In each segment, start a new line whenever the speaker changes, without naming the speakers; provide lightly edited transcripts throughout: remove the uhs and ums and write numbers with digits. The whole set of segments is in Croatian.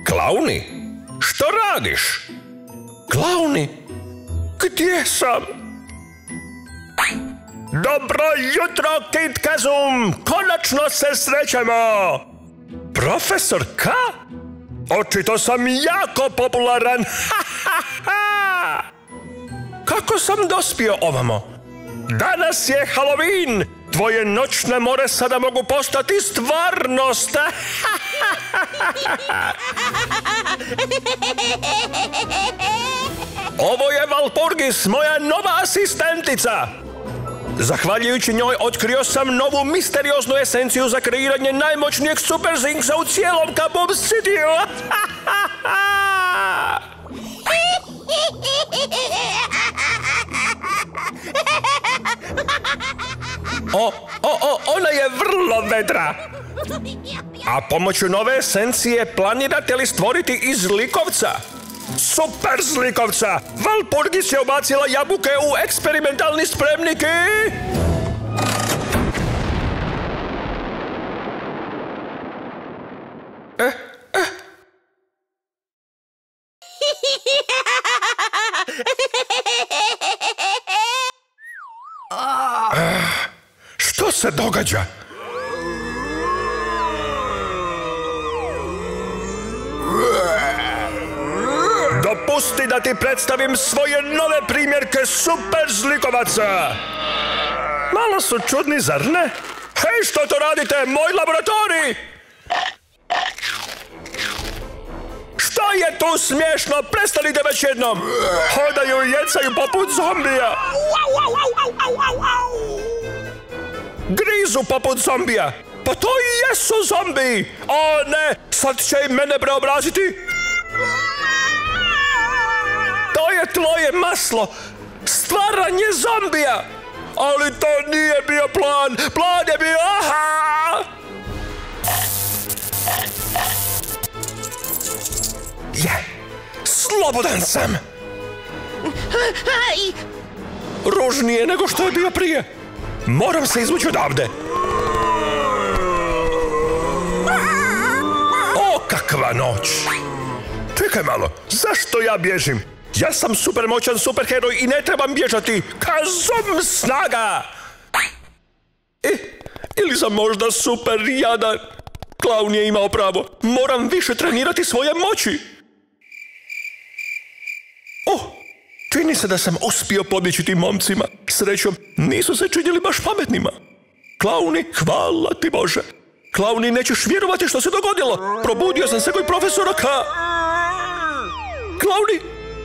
Klauni, što radiš? Klauni, gdje sam? Dobro jutro, Kit Kazum! Konačno se srećemo! Profesor K? Očito sam jako popularan! Kako sam dospio ovamo? Danas je Halloween! Tvoje noćne more sada mogu postati stvarnost! Ovo je Walpurgis, moja nova asistentica! Zahvaljujući njoj otkrio sam novu misterioznu esenciju za kreiranje najmoćnijeg Super Zinksa u cijelom Kaboom Cityu! Ona je vrlo vedra! A pomoću nove esencije planirate li stvoriti i zlikovca? Super zlikovca! Walpurgis je ubacila jabuke u eksperimentalni spremnik i... Što se događa? Dopusti da ti predstavim svoje nove primjerke super zlikovaca. Malo su čudni, zar ne? Hej, što to radite? Moj laboratorij! Šta je tu smiješno? Prestanite već jednom! Hodaju i jecaju poput zombija! Grizu poput zombija! Pa to i jesu zombiji! O ne! Sad će i mene preobraziti! To je tvoje maslo! Stvaranje zombija! Ali to nije bio plan! Plan je bio... Aha! Je! Slobodan sam! Ružnije nego što je bio prije! Moram se izvući odavde! O, kakva noć! Čekaj malo, zašto ja bježim? Ja sam supermoćan superheroj i ne trebam bježati! Kazum snaga! Ili sam možda super jadan? Klaun je imao pravo. Moram više trenirati svoje moći. Čini se da sam uspio pobjeći tim momcima. Srećom, nisu se činili baš pametnima. Klauni, hvala ti Bože. Klauni, nećeš vjerovati što se dogodilo. Probudio sam se kod profesora K. Klauni,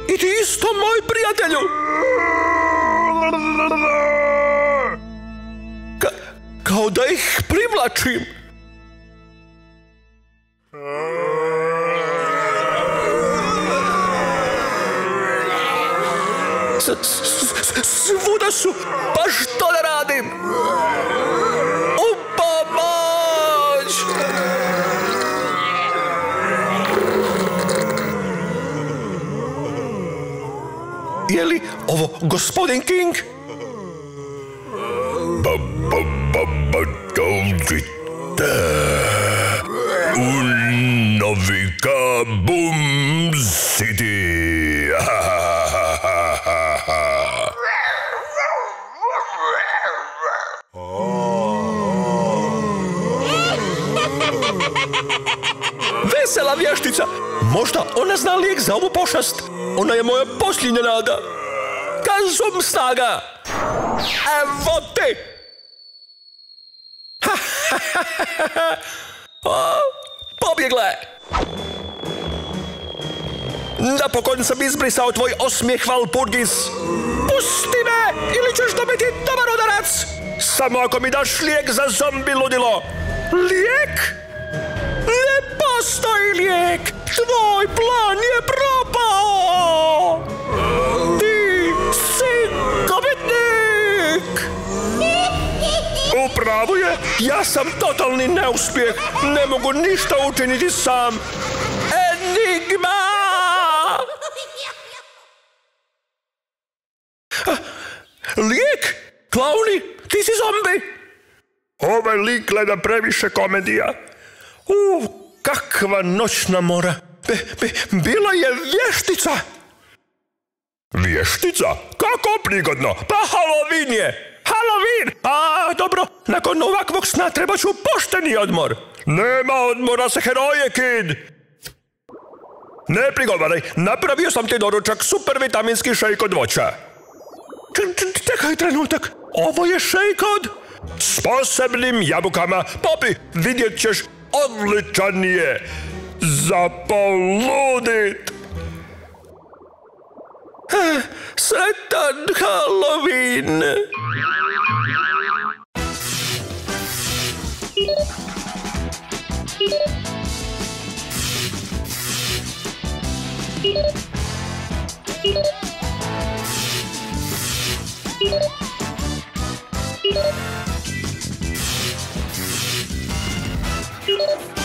i ti isto, moj prijatelju. Kao da ih privlačim. Svuda su, pa što da radim? U pomoć! Je li ovo gospodin King? Dođite u novi Kaboom City. Vesela vještica! Možda ona zna lijek za ovu pošast. Ona je moja posljednja nada. Kazum snaga! Evo ti! Pobjegle! Napokon sam izbrisao tvoj osmijeh, Walpurgis! Pusti me, ili ćeš dobiti dobar udarac! Samo ako mi daš lijek za zombi ludilo! Lijek? Ne postoji lijek! Tvoj plan je propao! Ti si gubitnik! Upravo je! Ja sam totalni neuspjeh! Ne mogu ništa učiniti sam! Enigma! Lijek? Klauni? Ti si zombi? Ovaj lik gleda previše komedija. Kakva noćna mora. Bila je vještica. Vještica? Kako prigodno? Pa Halloween je. Halloween! A, dobro, nakon ovakvog sna treba ću pošteni odmor. Nema odmora za heroje, kid. Ne prigovaraj, napravio sam ti doručak supervitaminski šejk od voća. Čekaj trenutak, ovo je šejk od... S posebnim jabukama. Popi, vidjet ćeš, odličan je. Za poludit. Sretan Halloween.
Thank you.